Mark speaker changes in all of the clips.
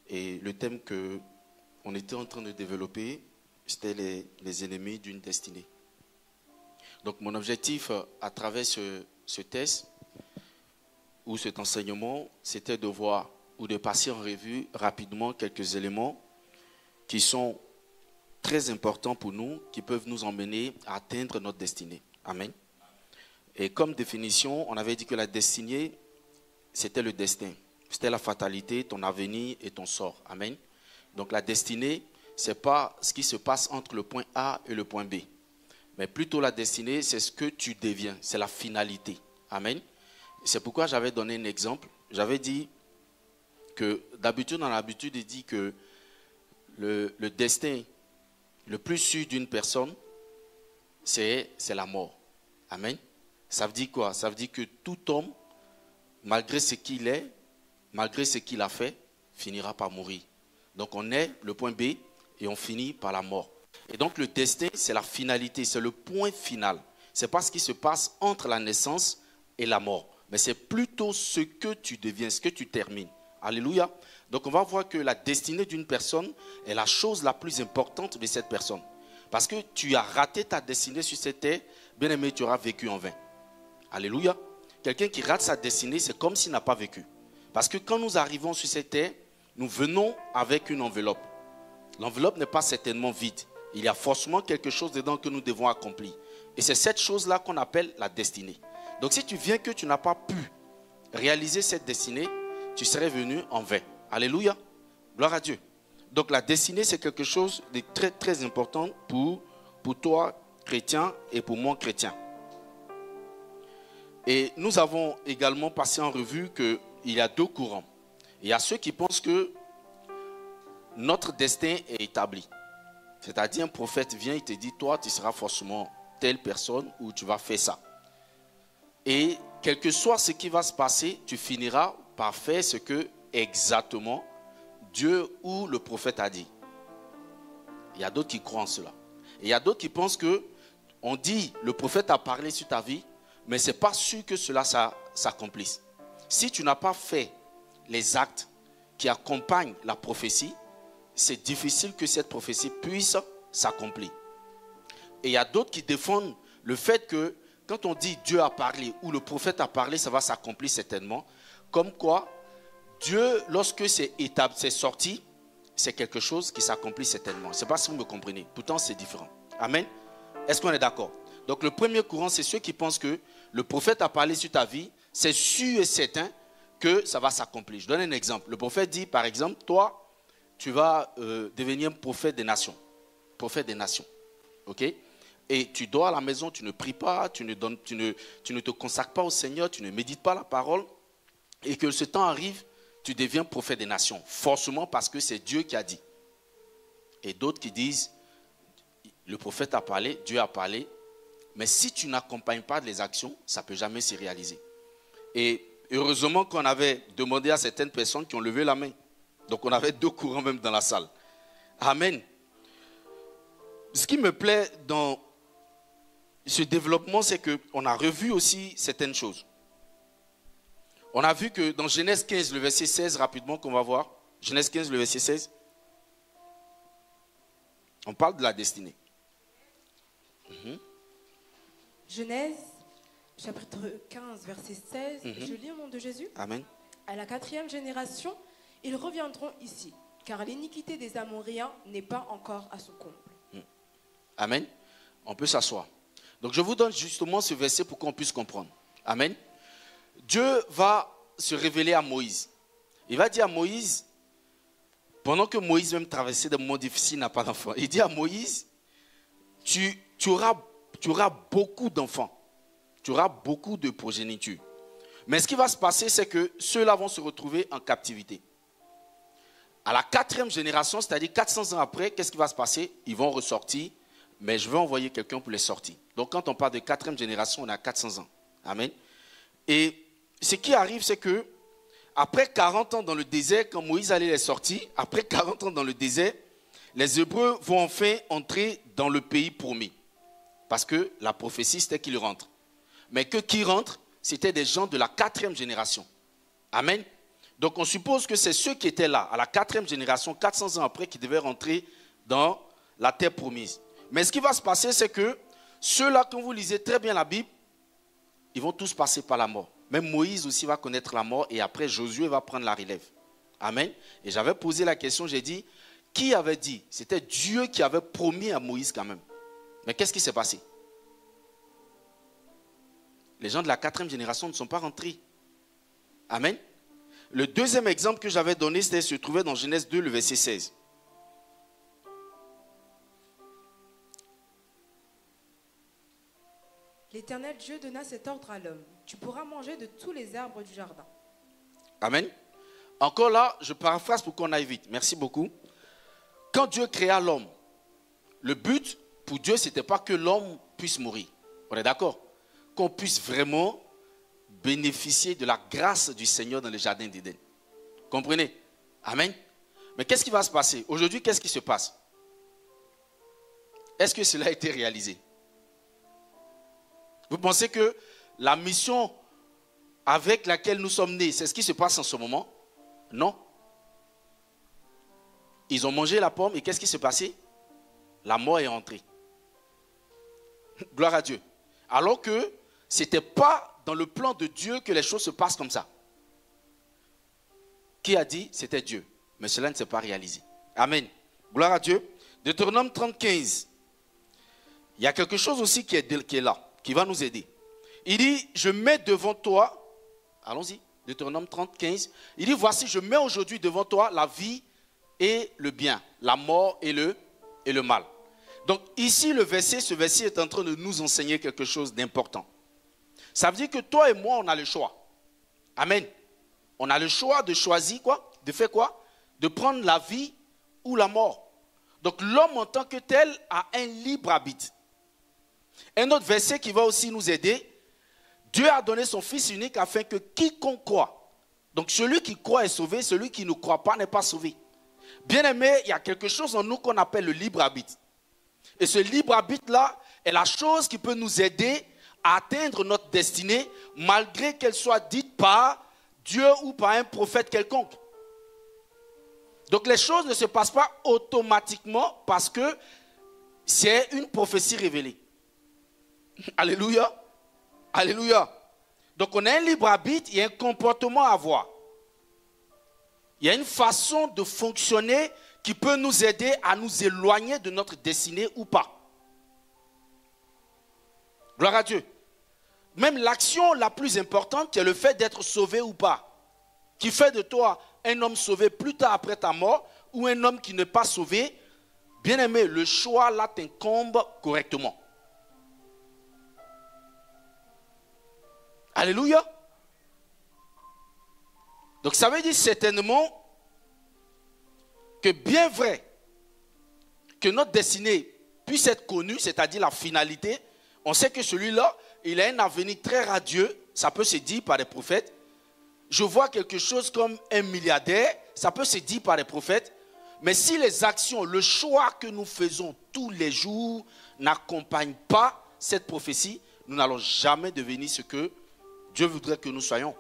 Speaker 1: Et le thème qu'on était en train de développer, c'était les ennemis d'une destinée. Donc mon objectif à travers ce test ou cet enseignement, c'était de voir ou de passer en revue rapidement quelques éléments qui sont très importants pour nous, qui peuvent nous emmener à atteindre notre destinée. Amen. Et comme définition, on avait dit que la destinée, c'était le destin. C'était la fatalité, ton avenir et ton sort. Amen. Donc la destinée, ce n'est pas ce qui se passe entre le point A et le point B. Mais plutôt la destinée, c'est ce que tu deviens. C'est la finalité. Amen. C'est pourquoi j'avais donné un exemple. J'avais dit que d'habitude, on a l'habitude de dire que le destin le plus sûr d'une personne, c'est la mort. Amen. Ça veut dire quoi? Ça veut dire que tout homme, malgré ce qu'il est, malgré ce qu'il a fait, finira par mourir. Donc on est le point B et on finit par la mort. Et donc le destin, c'est la finalité, c'est le point final. Ce n'est pas ce qui se passe entre la naissance et la mort. Mais c'est plutôt ce que tu deviens, ce que tu termines. Alléluia. Donc on va voir que la destinée d'une personne est la chose la plus importante de cette personne. Parce que tu as raté ta destinée sur cette terre, bien aimé, tu auras vécu en vain. Alléluia. Quelqu'un qui rate sa destinée, c'est comme s'il n'a pas vécu. Parce que quand nous arrivons sur cette terre, nous venons avec une enveloppe. L'enveloppe n'est pas certainement vide. Il y a forcément quelque chose dedans que nous devons accomplir. Et c'est cette chose-là qu'on appelle la destinée. Donc si tu viens que tu n'as pas pu réaliser cette destinée, tu serais venu en vain. Alléluia. Gloire à Dieu. Donc la destinée, c'est quelque chose de très très important pour toi, chrétien, et pour moi, chrétien. Et nous avons également passé en revue qu'il y a deux courants. Il y a ceux qui pensent que notre destin est établi. C'est-à-dire un prophète vient, il te dit, toi, tu seras forcément telle personne ou tu vas faire ça. Et quel que soit ce qui va se passer, tu finiras par faire ce que exactement Dieu ou le prophète a dit. Il y a d'autres qui croient en cela. Et il y a d'autres qui pensent que on dit, le prophète a parlé sur ta vie, mais ce n'est pas sûr que cela s'accomplisse. Si tu n'as pas fait les actes qui accompagnent la prophétie, c'est difficile que cette prophétie puisse s'accomplir. Et il y a d'autres qui défendent le fait que quand on dit Dieu a parlé ou le prophète a parlé, ça va s'accomplir certainement. Comme quoi, Dieu, lorsque c'est sorti, c'est quelque chose qui s'accomplit certainement. Je ne sais pas si vous me comprenez. Pourtant, c'est différent. Amen. Est-ce qu'on est d'accord? Donc, le premier courant, c'est ceux qui pensent que le prophète a parlé sur ta vie. C'est sûr et certain que ça va s'accomplir. Je donne un exemple. Le prophète dit, par exemple, toi, tu vas devenir prophète des nations. Prophète des nations. OK? Et tu dors à la maison, tu ne pries pas, tu ne te consacres pas au Seigneur, tu ne médites pas la parole. Et que ce temps arrive, tu deviens prophète des nations. Forcément parce que c'est Dieu qui a dit. Et d'autres qui disent, le prophète a parlé, Dieu a parlé. Mais si tu n'accompagnes pas les actions, ça ne peut jamais se réaliser. Et heureusement qu'on avait demandé à certaines personnes qui ont levé la main. Donc on avait deux courants même dans la salle. Amen. Ce qui me plaît dans ce développement, c'est qu'on a revu aussi certaines choses. On a vu que dans Genèse 15, le verset 16, rapidement qu'on va voir. Genèse 15, le verset 16. On parle de la destinée.
Speaker 2: Genèse, chapitre 15, verset 16. Je lis au nom de Jésus.
Speaker 1: Amen.
Speaker 2: À la 4e génération, ils reviendront ici, car l'iniquité des Amoréens n'est pas encore à son comble.
Speaker 1: Amen. On peut s'asseoir. Donc je vous donne justement ce verset pour qu'on puisse comprendre. Amen. Dieu va se révéler à Moïse. Il va dire à Moïse, pendant que Moïse même traversait des moments difficiles, n'a pas d'enfant, il dit à Moïse, tu auras beaucoup d'enfants. Tu auras beaucoup de progéniture. Mais ce qui va se passer, c'est que ceux-là vont se retrouver en captivité. À la 4e génération, c'est-à-dire 400 ans après, qu'est-ce qui va se passer? Ils vont ressortir, mais je vais envoyer quelqu'un pour les sortir. Donc quand on parle de 4e génération, on a 400 ans. Amen. Et ce qui arrive, c'est que après 40 ans dans le désert, quand Moïse allait les sortir, après 40 ans dans le désert, les Hébreux vont enfin entrer dans le pays promis. Parce que la prophétie, c'était qu'ils rentrent. Mais que qui rentrent, c'était des gens de la 4e génération. Amen. Donc on suppose que c'est ceux qui étaient là, à la 4e génération, 400 ans après, qui devaient rentrer dans la terre promise. Mais ce qui va se passer, c'est que ceux-là, quand vous lisez très bien la Bible, ils vont tous passer par la mort. Même Moïse aussi va connaître la mort et après Josué va prendre la relève. Amen. Et j'avais posé la question, j'ai dit, qui avait dit? C'était Dieu qui avait promis à Moïse quand même. Mais qu'est-ce qui s'est passé? Les gens de la 4e génération ne sont pas rentrés. Amen. Le deuxième exemple que j'avais donné, c'était se trouvait dans Genèse 2, le verset 16.
Speaker 2: L'Éternel Dieu donna cet ordre à l'homme. Tu pourras manger de tous les arbres du jardin.
Speaker 1: Amen. Encore là, je paraphrase pour qu'on aille vite. Merci beaucoup. Quand Dieu créa l'homme, le but pour Dieu, ce n'était pas que l'homme puisse mourir. On est d'accord? Qu'on puisse vraiment bénéficier de la grâce du Seigneur dans le jardin d'Éden. Comprenez? Amen. Mais qu'est-ce qui va se passer? Aujourd'hui, qu'est-ce qui se passe? Est-ce que cela a été réalisé? Vous pensez que la mission avec laquelle nous sommes nés, c'est ce qui se passe en ce moment? Non. Ils ont mangé la pomme et qu'est-ce qui s'est passé? La mort est entrée. Gloire à Dieu. Alors que ce n'était pas dans le plan de Dieu que les choses se passent comme ça. Qui a dit? C'était Dieu. Mais cela ne s'est pas réalisé. Amen. Gloire à Dieu. Deutéronome 30:15. Il y a quelque chose aussi qui est là, qui va nous aider. Il dit, je mets devant toi, allons-y, Deutéronome 30:15. Il dit, voici, je mets aujourd'hui devant toi la vie et le bien, la mort et le mal. Donc ici, ce verset est en train de nous enseigner quelque chose d'important. Ça veut dire que toi et moi, on a le choix. Amen. On a le choix de choisir quoi? De faire quoi? De prendre la vie ou la mort. Donc l'homme en tant que tel a un libre arbitre. Un autre verset qui va aussi nous aider. Dieu a donné son Fils unique afin que quiconque croit. Donc celui qui croit est sauvé, celui qui ne croit pas n'est pas sauvé. Bien aimé, il y a quelque chose en nous qu'on appelle le libre arbitre. Et ce libre arbitre-là est la chose qui peut nous aider à atteindre notre destinée, malgré qu'elle soit dite par Dieu ou par un prophète quelconque. Donc les choses ne se passent pas automatiquement parce que c'est une prophétie révélée. Alléluia. Alléluia. Donc on a un libre arbitre, il y a un comportement à avoir. Il y a une façon de fonctionner qui peut nous aider à nous éloigner de notre destinée ou pas. Gloire à Dieu. Même l'action la plus importante, qui est le fait d'être sauvé ou pas, qui fait de toi un homme sauvé plus tard après ta mort ou un homme qui n'est pas sauvé, bien aimé, le choix là t'incombe correctement. Alléluia. Donc ça veut dire certainement que bien vrai que notre destinée puisse être connue, c'est-à-dire la finalité, on sait que celui-là, il a un avenir très radieux, ça peut se dire par des prophètes. Je vois quelque chose comme un milliardaire, ça peut se dire par des prophètes. Mais si les actions, le choix que nous faisons tous les jours n'accompagnent pas cette prophétie, nous n'allons jamais devenir ce que Dieu voudrait que nous soyons.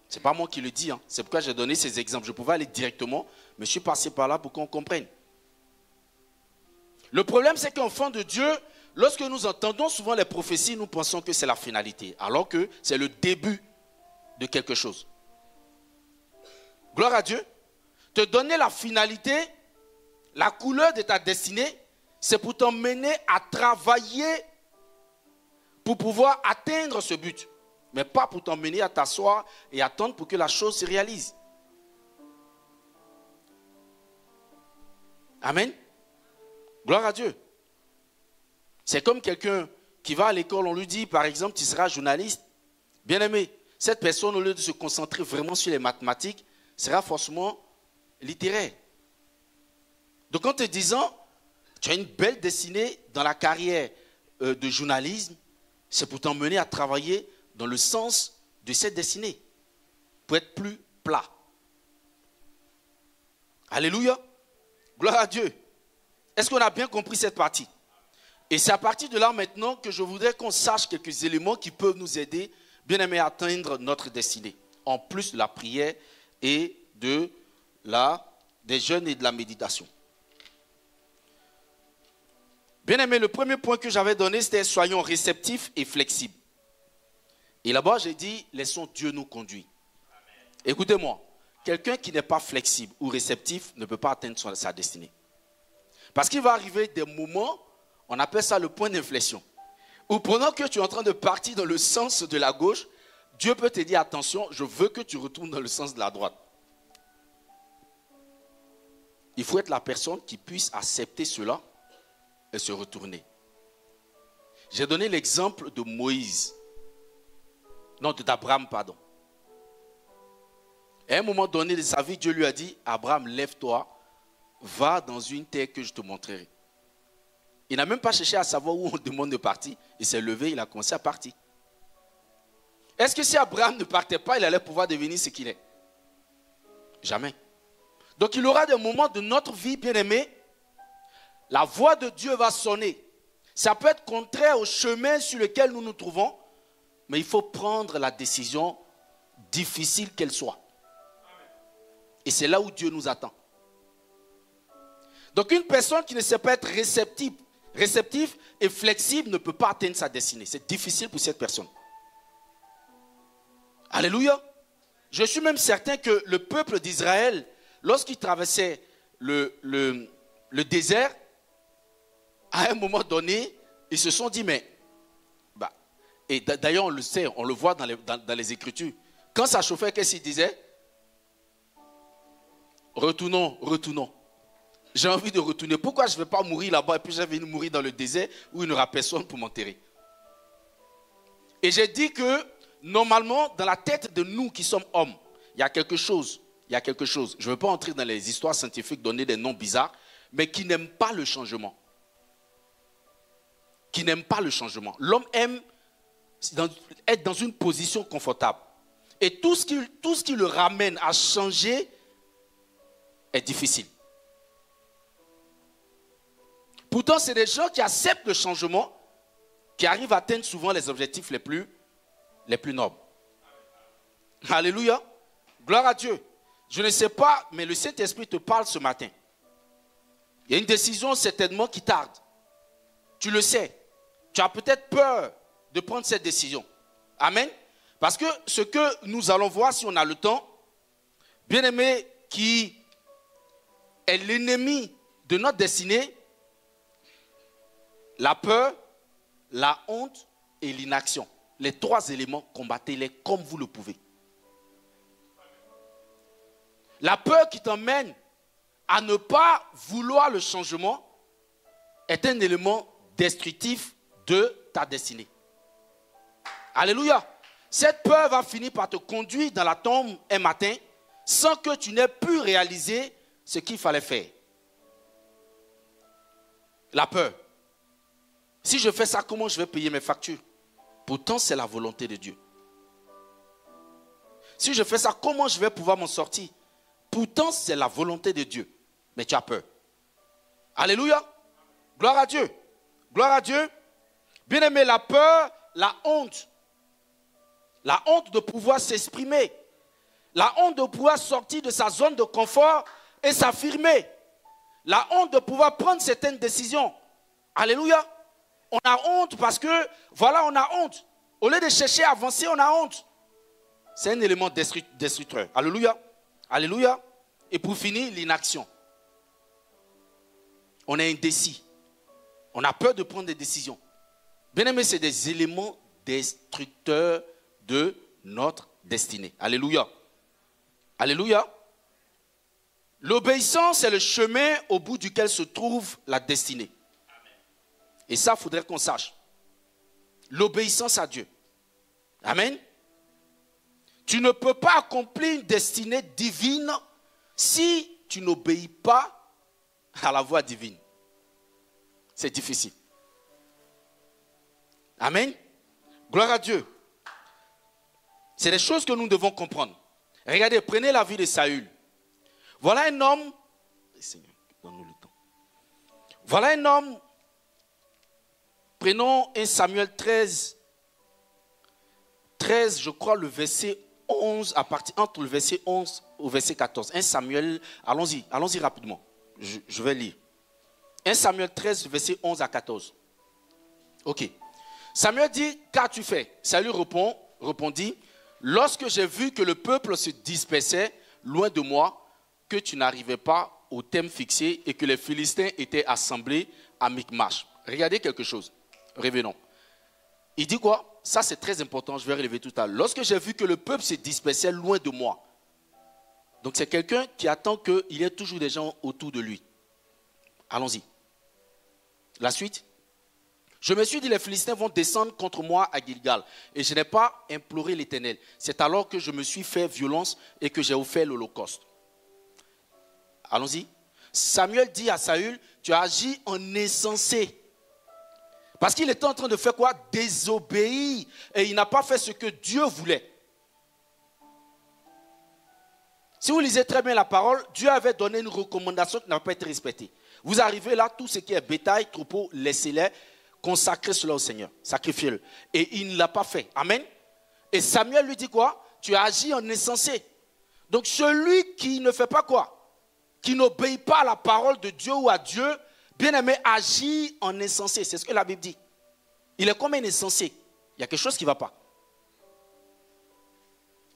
Speaker 1: Ce n'est pas moi qui le dis, hein. C'est pourquoi j'ai donné ces exemples. Je pouvais aller directement, mais je suis passé par là pour qu'on comprenne. Le problème, c'est qu'enfant de Dieu, lorsque nous entendons souvent les prophéties, nous pensons que c'est la finalité, alors que c'est le début de quelque chose. Gloire à Dieu. Te donner la finalité, la couleur de ta destinée, c'est pour t'emmener à travailler pour pouvoir atteindre ce but. Mais pas pour t'emmener à t'asseoir et attendre pour que la chose se réalise. Amen. Gloire à Dieu. C'est comme quelqu'un qui va à l'école, on lui dit par exemple, tu seras journaliste. Bien aimé, cette personne au lieu de se concentrer vraiment sur les mathématiques, sera forcément littéraire. Donc en te disant, tu as une belle destinée dans la carrière de journalisme, c'est pour t'emmener à travailler dans le sens de cette destinée, pour être plus plat. Alléluia. Gloire à Dieu. Est-ce qu'on a bien compris cette partie? Et c'est à partir de là maintenant que je voudrais qu'on sache quelques éléments qui peuvent nous aider bien-aimés, atteindre notre destinée. En plus de la prière et des jeûnes et de la méditation. Bien-aimés, le premier point que j'avais donné, c'était soyons réceptifs et flexibles. Et là-bas, j'ai dit, laissons Dieu nous conduire. Écoutez-moi, quelqu'un qui n'est pas flexible ou réceptif ne peut pas atteindre sa destinée. Parce qu'il va arriver des moments, on appelle ça le point d'inflexion, où pendant que tu es en train de partir dans le sens de la gauche, Dieu peut te dire, attention, je veux que tu retournes dans le sens de la droite. Il faut être la personne qui puisse accepter cela et se retourner. J'ai donné l'exemple de Moïse. Non, d'Abraham, pardon. À un moment donné de sa vie, Dieu lui a dit, Abraham, lève-toi, va dans une terre que je te montrerai. Il n'a même pas cherché à savoir où on demande de partir. Il s'est levé, il a commencé à partir. Est-ce que si Abraham ne partait pas, il allait pouvoir devenir ce qu'il est? Jamais. Donc il aura des moments de notre vie, bien-aimés, la voix de Dieu va sonner. Ça peut être contraire au chemin sur lequel nous nous trouvons, mais il faut prendre la décision, difficile qu'elle soit. Et c'est là où Dieu nous attend. Donc une personne qui ne sait pas être réceptive et flexible ne peut pas atteindre sa destinée. C'est difficile pour cette personne. Alléluia. Je suis même certain que le peuple d'Israël, lorsqu'il traversait le désert, à un moment donné, ils se sont dit, mais, et d'ailleurs on le sait, on le voit dans les Écritures, quand ça chauffait, qu'est-ce qu'il disait? Retournons, retournons. J'ai envie de retourner. Pourquoi je ne vais pas mourir là-bas et puis je vais venir mourir dans le désert où il n'y aura personne pour m'enterrer? Et j'ai dit que normalement, dans la tête de nous qui sommes hommes, il y a quelque chose. Je ne veux pas entrer dans les histoires scientifiques, donner des noms bizarres, mais qui n'aime pas le changement. Qui n'aime pas le changement. L'homme aime être dans une position confortable. Et tout ce qui le ramène à changer est difficile. Pourtant, c'est des gens qui acceptent le changement, qui arrivent à atteindre souvent les objectifs les plus nobles. Alléluia. Gloire à Dieu. Je ne sais pas, mais le Saint-Esprit te parle ce matin. Il y a une décision certainement qui tarde. Tu le sais. Tu as peut-être peur de prendre cette décision. Amen. Parce que ce que nous allons voir, si on a le temps, bien-aimé, qui est l'ennemi de notre destinée, la peur, la honte et l'inaction. Les trois éléments, combattez-les comme vous le pouvez. La peur qui t'emmène à ne pas vouloir le changement est un élément destructif de ta destinée. Alléluia. Cette peur va finir par te conduire dans la tombe un matin sans que tu n'aies pu réaliser ce qu'il fallait faire. La peur. Si je fais ça, comment je vais payer mes factures? Pourtant, c'est la volonté de Dieu. Si je fais ça, comment je vais pouvoir m'en sortir? Pourtant, c'est la volonté de Dieu. Mais tu as peur. Alléluia. Gloire à Dieu. Gloire à Dieu. Bien-aimé, la peur, la honte. La honte de pouvoir s'exprimer. La honte de pouvoir sortir de sa zone de confort et s'affirmer. La honte de pouvoir prendre certaines décisions. Alléluia. On a honte parce que, voilà, on a honte. Au lieu de chercher à avancer, on a honte. C'est un élément destructeur. Alléluia. Alléluia. Et pour finir, l'inaction. On est indécis. On a peur de prendre des décisions. Bien aimé, c'est des éléments destructeurs de notre destinée. Alléluia. Alléluia. L'obéissance est le chemin au bout duquel se trouve la destinée. Et ça, il faudrait qu'on sache. L'obéissance à Dieu. Amen. Tu ne peux pas accomplir une destinée divine si tu n'obéis pas à la voix divine. C'est difficile. Amen. Gloire à Dieu. C'est des choses que nous devons comprendre. Regardez, prenez la vie de Saül. Voilà un homme. Seigneur, donne-nous le temps. Voilà un homme. Prenons 1 Samuel 13, 13, je crois, le verset 11, entre le verset 11 au verset 14. 1 Samuel, allons-y rapidement. Je vais lire. 1 Samuel 13, verset 11 à 14. Ok. Samuel dit, qu'as-tu fait? Saül répondit, lorsque j'ai vu que le peuple se dispersait loin de moi, que tu n'arrivais pas au thème fixé et que les Philistins étaient assemblés à Michmash. Regardez quelque chose. Revenons. Il dit quoi? Ça c'est très important, je vais relever tout à l'heure. Lorsque j'ai vu que le peuple se dispersait loin de moi. Donc c'est quelqu'un qui attend qu'il y ait toujours des gens autour de lui. Allons-y. La suite. Je me suis dit, les Philistins vont descendre contre moi à Gilgal. Et je n'ai pas imploré l'Éternel. C'est alors que je me suis fait violence et que j'ai offert l'Holocauste. Allons-y. Samuel dit à Saül, tu as agi en insensé. Parce qu'il était en train de faire quoi? Désobéir. Et il n'a pas fait ce que Dieu voulait. Si vous lisez très bien la parole, Dieu avait donné une recommandation qui n'a pas été respectée. Vous arrivez là, tout ce qui est bétail, troupeau, laissez-les, consacrez cela au Seigneur, sacrifiez-le. Et il ne l'a pas fait. Amen. Et Samuel lui dit quoi? Tu as agi en insensé. Donc celui qui ne fait pas quoi? Qui n'obéit pas à la parole de Dieu ou à Dieu, bien aimé, agit en insensé. C'est ce que la Bible dit. Il est comme un insensé. Il y a quelque chose qui ne va pas.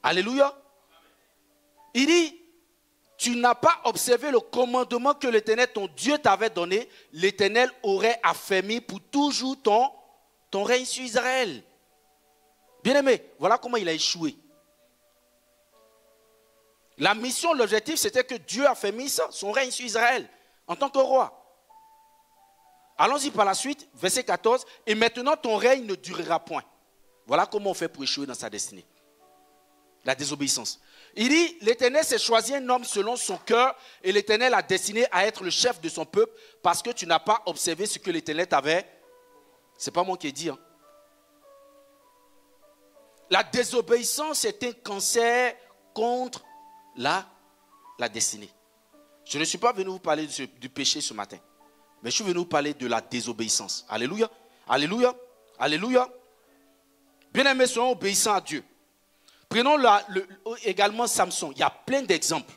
Speaker 1: Alléluia. Il dit, tu n'as pas observé le commandement que l'Éternel, ton Dieu, t'avait donné. L'Éternel aurait affermi pour toujours ton règne sur Israël. Bien-aimé, voilà comment il a échoué. La mission, l'objectif, c'était que Dieu affermisse son règne sur Israël en tant que roi. Allons-y par la suite, verset 14. Et maintenant, ton règne ne durera point. Voilà comment on fait pour échouer dans sa destinée. La désobéissance. Il dit, l'Éternel s'est choisi un homme selon son cœur et l'Éternel a destiné à être le chef de son peuple parce que tu n'as pas observé ce que l'Éternel t'avait. Ce n'est pas moi qui ai dit. Hein. La désobéissance est un cancer contre la destinée. Je ne suis pas venu vous parler du péché ce matin, mais je suis venu vous parler de la désobéissance. Alléluia. Alléluia. Alléluia. Bien-aimés, soyons obéissants à Dieu. Prenons également Samson. Il y a plein d'exemples.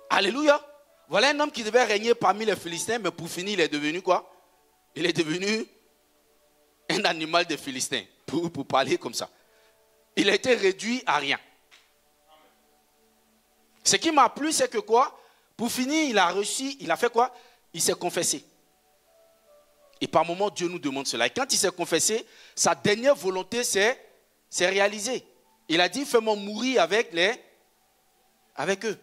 Speaker 1: Alléluia. Voilà un homme qui devait régner parmi les Philistins, mais pour finir, il est devenu quoi? Il est devenu un animal des Philistins, pour parler comme ça. Il a été réduit à rien. Ce qui m'a plu, c'est que quoi? Pour finir, il a fait quoi? Il s'est confessé. Et par moments, Dieu nous demande cela. Et quand il s'est confessé, sa dernière volonté s'est réalisée. Il a dit, fais-moi mourir avec eux.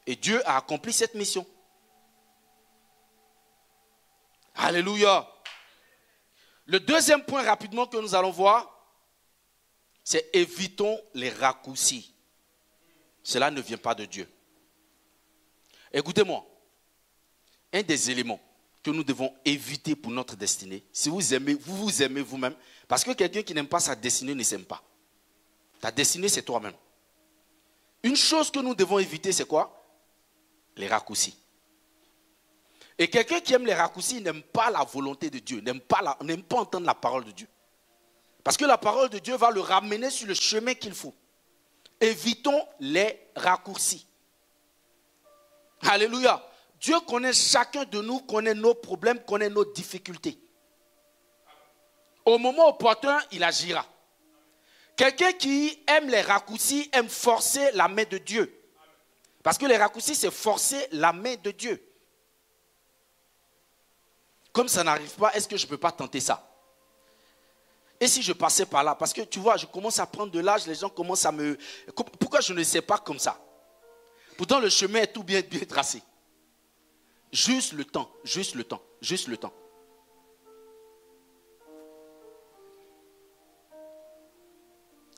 Speaker 1: Et Dieu a accompli cette mission. Alléluia. Le deuxième point rapidement que nous allons voir, c'est évitons les raccourcis. Cela ne vient pas de Dieu. Écoutez-moi, un des éléments que nous devons éviter pour notre destinée, si vous vous aimez vous-même, parce que quelqu'un qui n'aime pas sa destinée ne s'aime pas. Ta destinée, c'est toi-même. Une chose que nous devons éviter, c'est quoi? Les raccourcis. Et quelqu'un qui aime les raccourcis n'aime pas la volonté de Dieu, n'aime pas entendre la parole de Dieu. Parce que la parole de Dieu va le ramener sur le chemin qu'il faut. Évitons les raccourcis. Alléluia. Dieu connaît chacun de nous, connaît nos problèmes, connaît nos difficultés. Au moment opportun, il agira. Quelqu'un qui aime les raccourcis aime forcer la main de Dieu. Parce que les raccourcis, c'est forcer la main de Dieu. Comme ça n'arrive pas, est-ce que je ne peux pas tenter ça? Et si je passais par là? Parce que tu vois, je commence à prendre de l'âge, les gens commencent à me... Pourquoi je ne sais pas comme ça? Pourtant, le chemin est tout bien tracé. Juste le temps, juste le temps, juste le temps.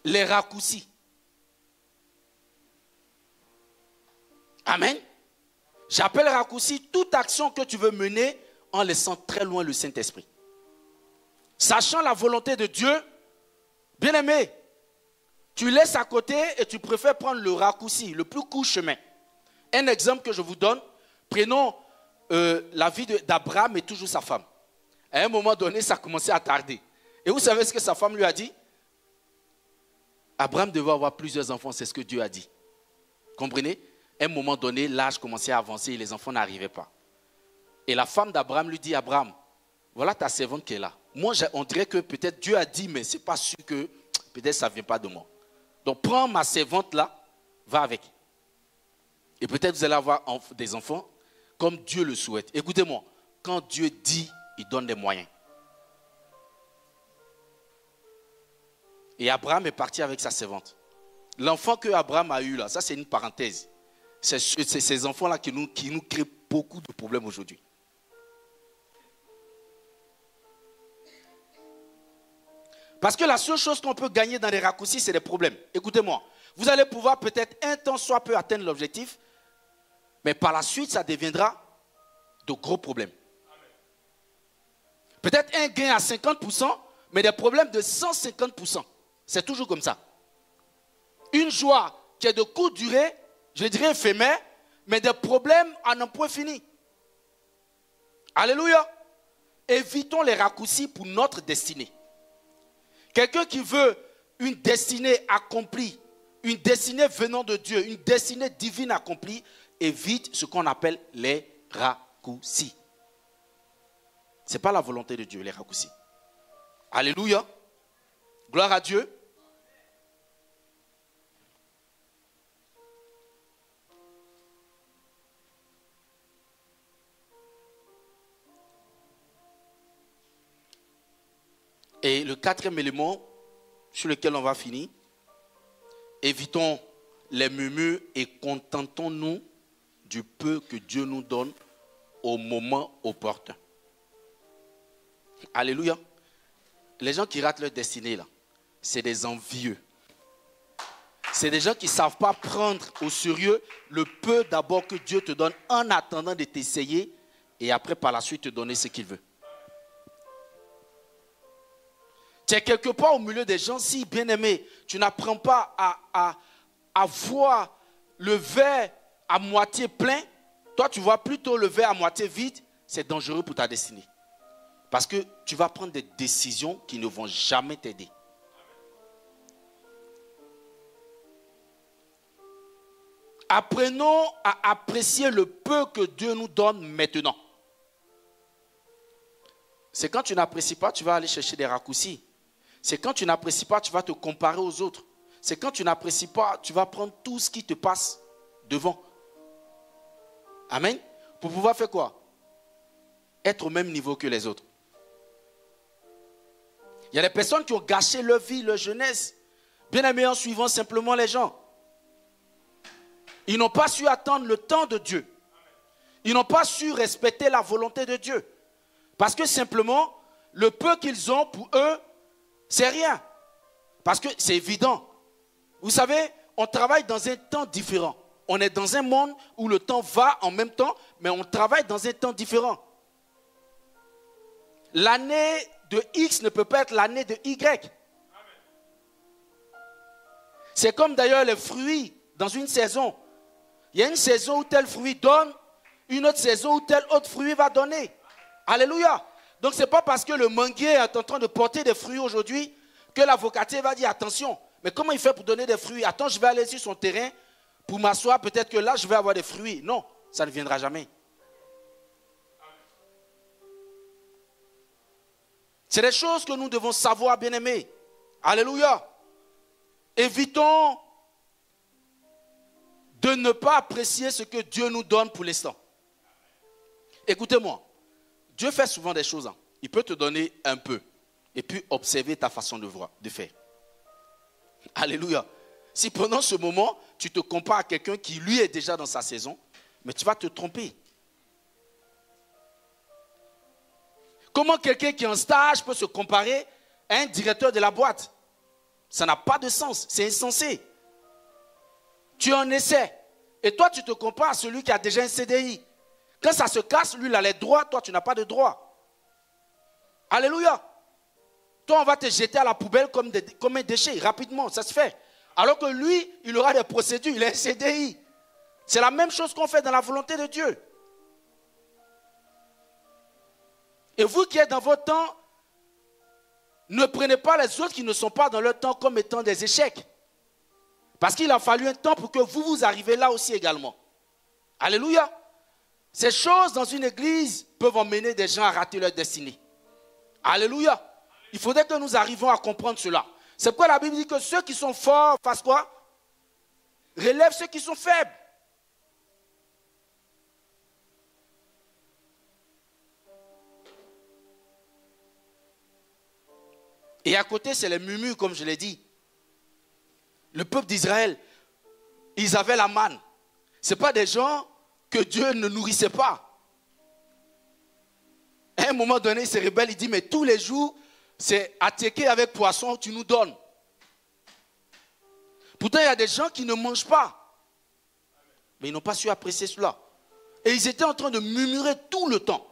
Speaker 1: Les raccourcis. Amen. J'appelle raccourci toute action que tu veux mener en laissant très loin le Saint-Esprit. Sachant la volonté de Dieu, bien aimé, tu laisses à côté et tu préfères prendre le raccourci, le plus court chemin. Un exemple que je vous donne, prenons la vie d'Abraham et toujours sa femme. À un moment donné, ça commençait à tarder. Et vous savez ce que sa femme lui a dit? Abraham devait avoir plusieurs enfants, c'est ce que Dieu a dit. Comprenez? À un moment donné, l'âge commençait à avancer et les enfants n'arrivaient pas. Et la femme d'Abraham lui dit, Abraham, voilà ta servante qui est là. Moi, on dirait que peut-être Dieu a dit, mais ce n'est pas sûr que peut-être ça ne vient pas de moi. Donc, prends ma servante là, va avec. Et peut-être vous allez avoir des enfants comme Dieu le souhaite. Écoutez-moi, quand Dieu dit, il donne des moyens. Et Abraham est parti avec sa servante. L'enfant que Abraham a eu là, ça c'est une parenthèse. C'est ces enfants-là qui nous créent beaucoup de problèmes aujourd'hui. Parce que la seule chose qu'on peut gagner dans les raccourcis, c'est des problèmes. Écoutez-moi, vous allez pouvoir peut-être un temps soit peu atteindre l'objectif, mais par la suite, ça deviendra de gros problèmes. Peut-être un gain à 50%, mais des problèmes de 150%. C'est toujours comme ça. Une joie qui est de courte durée, je dirais éphémère, mais des problèmes à un point fini. Alléluia. Évitons les raccourcis pour notre destinée. Quelqu'un qui veut une destinée accomplie, une destinée venant de Dieu, une destinée divine accomplie, évite ce qu'on appelle les raccourcis. Ce n'est pas la volonté de Dieu, les raccourcis. Alléluia. Gloire à Dieu. Et le quatrième élément sur lequel on va finir, évitons les murmures et contentons-nous du peu que Dieu nous donne au moment opportun. Alléluia. Les gens qui ratent leur destinée, là, c'est des envieux. C'est des gens qui ne savent pas prendre au sérieux le peu d'abord que Dieu te donne en attendant de t'essayer et après par la suite te donner ce qu'il veut. Tu es quelque part au milieu des gens, si bien aimé, tu n'apprends pas à voir le verre à moitié plein, toi tu vois plutôt le verre à moitié vide, c'est dangereux pour ta destinée. Parce que tu vas prendre des décisions qui ne vont jamais t'aider. Apprenons à apprécier le peu que Dieu nous donne maintenant. C'est quand tu n'apprécies pas, tu vas aller chercher des raccourcis. C'est quand tu n'apprécies pas, tu vas te comparer aux autres. C'est quand tu n'apprécies pas, tu vas prendre tout ce qui te passe devant. Amen. Pour pouvoir faire quoi? Être au même niveau que les autres. Il y a des personnes qui ont gâché leur vie, leur jeunesse, bien aimé en suivant simplement les gens. Ils n'ont pas su attendre le temps de Dieu. Ils n'ont pas su respecter la volonté de Dieu. Parce que simplement, le peu qu'ils ont pour eux, c'est rien. Parce que c'est évident. Vous savez, on travaille dans un temps différent. On est dans un monde où le temps va en même temps, mais on travaille dans un temps différent. L'année de X ne peut pas être l'année de Y. C'est comme d'ailleurs les fruits dans une saison. Il y a une saison où tel fruit donne, une autre saison où tel autre fruit va donner. Alléluia. Donc ce n'est pas parce que le manguier est en train de porter des fruits aujourd'hui que l'avocatier va dire attention. Mais comment il fait pour donner des fruits? Attends, je vais aller sur son terrain pour m'asseoir, peut-être que là je vais avoir des fruits. Non, ça ne viendra jamais. C'est des choses que nous devons savoir, bien-aimés. Alléluia. Évitons de ne pas apprécier ce que Dieu nous donne pour l'instant. Écoutez-moi. Dieu fait souvent des choses. Il peut te donner un peu et puis observer ta façon de faire. Alléluia. Si pendant ce moment, tu te compares à quelqu'un qui lui est déjà dans sa saison, mais tu vas te tromper. Comment quelqu'un qui est en stage peut se comparer à un directeur de la boîte? Ça n'a pas de sens, c'est insensé. Tu en essaies et toi tu te compares à celui qui a déjà un CDI. Quand ça se casse, lui il a les droits, toi tu n'as pas de droits. Alléluia. Toi on va te jeter à la poubelle comme un déchet, rapidement, ça se fait. Alors que lui, il aura des procédures, il a un CDI. C'est la même chose qu'on fait dans la volonté de Dieu. Et vous qui êtes dans votre temps, ne prenez pas les autres qui ne sont pas dans leur temps comme étant des échecs. Parce qu'il a fallu un temps pour que vous arriviez là aussi également. Alléluia. Ces choses dans une église peuvent emmener des gens à rater leur destinée. Alléluia. Il faudrait que nous arrivions à comprendre cela. C'est pourquoi la Bible dit que ceux qui sont forts fassent quoi? Relèvent ceux qui sont faibles. Et à côté, c'est les murmures, comme je l'ai dit. Le peuple d'Israël, ils avaient la manne. Ce n'est pas des gens que Dieu ne nourrissait pas. À un moment donné, il se rebelle, il dit, mais tous les jours, c'est attiqué avec poisson, tu nous donnes. Pourtant, il y a des gens qui ne mangent pas. Mais ils n'ont pas su apprécier cela. Et ils étaient en train de murmurer tout le temps.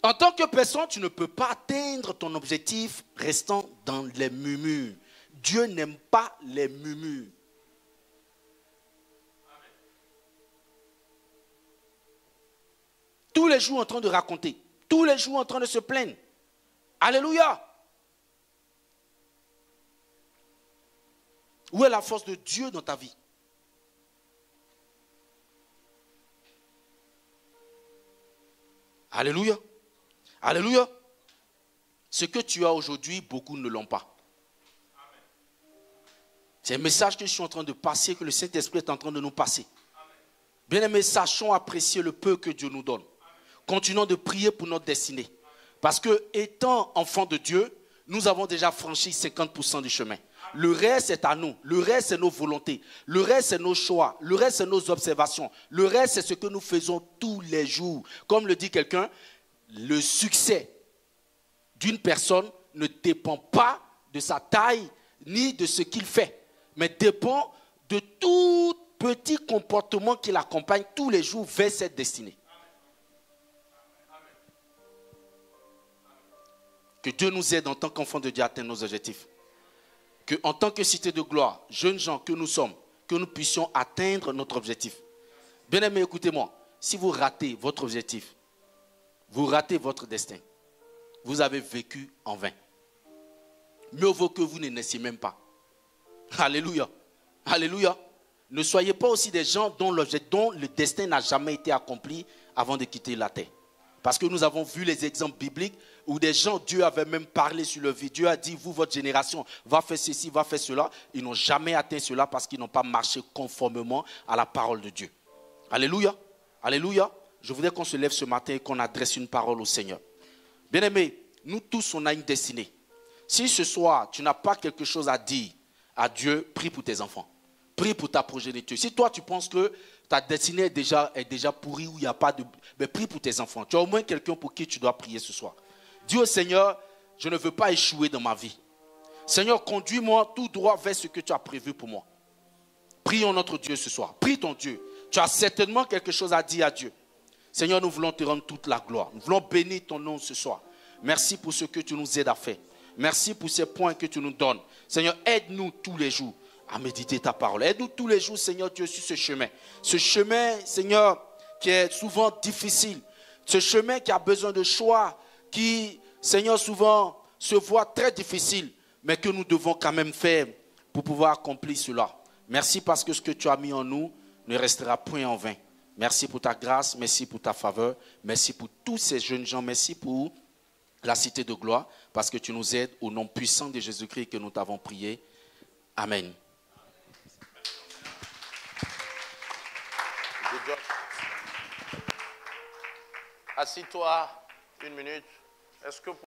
Speaker 1: En tant que personne, tu ne peux pas atteindre ton objectif restant dans les murmures. Dieu n'aime pas les murmures. Tous les jours en train de raconter. Tous les jours en train de se plaindre. Alléluia. Où est la force de Dieu dans ta vie? Alléluia. Alléluia. Ce que tu as aujourd'hui, beaucoup ne l'ont pas. C'est un message que je suis en train de passer, que le Saint-Esprit est en train de nous passer. Bien-aimés, sachons apprécier le peu que Dieu nous donne. Continuons de prier pour notre destinée. Parce que, étant enfants de Dieu, nous avons déjà franchi 50% du chemin. Le reste est à nous. Le reste, c'est nos volontés. Le reste, c'est nos choix. Le reste, c'est nos observations. Le reste, c'est ce que nous faisons tous les jours. Comme le dit quelqu'un, le succès d'une personne ne dépend pas de sa taille ni de ce qu'il fait, mais dépend de tout petit comportement qui l'accompagne tous les jours vers cette destinée. Que Dieu nous aide en tant qu'enfants de Dieu à atteindre nos objectifs. Que en tant que cité de gloire, jeunes gens que nous sommes, que nous puissions atteindre notre objectif. Bien-aimés, écoutez-moi. Si vous ratez votre objectif, vous ratez votre destin, vous avez vécu en vain. Mieux vaut que vous ne naissiez même pas. Alléluia. Alléluia. Ne soyez pas aussi des gens dont le destin n'a jamais été accompli avant de quitter la terre. Parce que nous avons vu les exemples bibliques où des gens, Dieu avait même parlé sur leur vie. Dieu a dit, vous, votre génération, va faire ceci, va faire cela. Ils n'ont jamais atteint cela parce qu'ils n'ont pas marché conformément à la parole de Dieu. Alléluia. Alléluia. Je voudrais qu'on se lève ce matin et qu'on adresse une parole au Seigneur. Bien-aimés, nous tous, on a une destinée. Si ce soir, tu n'as pas quelque chose à dire à Dieu, prie pour tes enfants. Prie pour ta progéniture. Si toi, tu penses que ta destinée est déjà pourrie, où il n'y a pas de... Mais prie pour tes enfants. Tu as au moins quelqu'un pour qui tu dois prier ce soir. Dis au Seigneur, je ne veux pas échouer dans ma vie. Seigneur, conduis-moi tout droit vers ce que tu as prévu pour moi. Prions notre Dieu ce soir. Prie ton Dieu. Tu as certainement quelque chose à dire à Dieu. Seigneur, nous voulons te rendre toute la gloire. Nous voulons bénir ton nom ce soir. Merci pour ce que tu nous aides à faire. Merci pour ces points que tu nous donnes. Seigneur, aide-nous tous les jours à méditer ta parole. Aide-nous tous les jours, Seigneur Dieu, sur ce chemin. Ce chemin, Seigneur, qui est souvent difficile. Ce chemin qui a besoin de choix, qui, Seigneur, souvent se voit très difficile, mais que nous devons quand même faire pour pouvoir accomplir cela. Merci parce que ce que tu as mis en nous ne restera point en vain. Merci pour ta grâce, merci pour ta faveur, merci pour tous ces jeunes gens, merci pour la cité de gloire, parce que tu nous aides au nom puissant de Jésus-Christ que nous t'avons prié. Amen.
Speaker 3: Assis-toi une minute. Est-ce que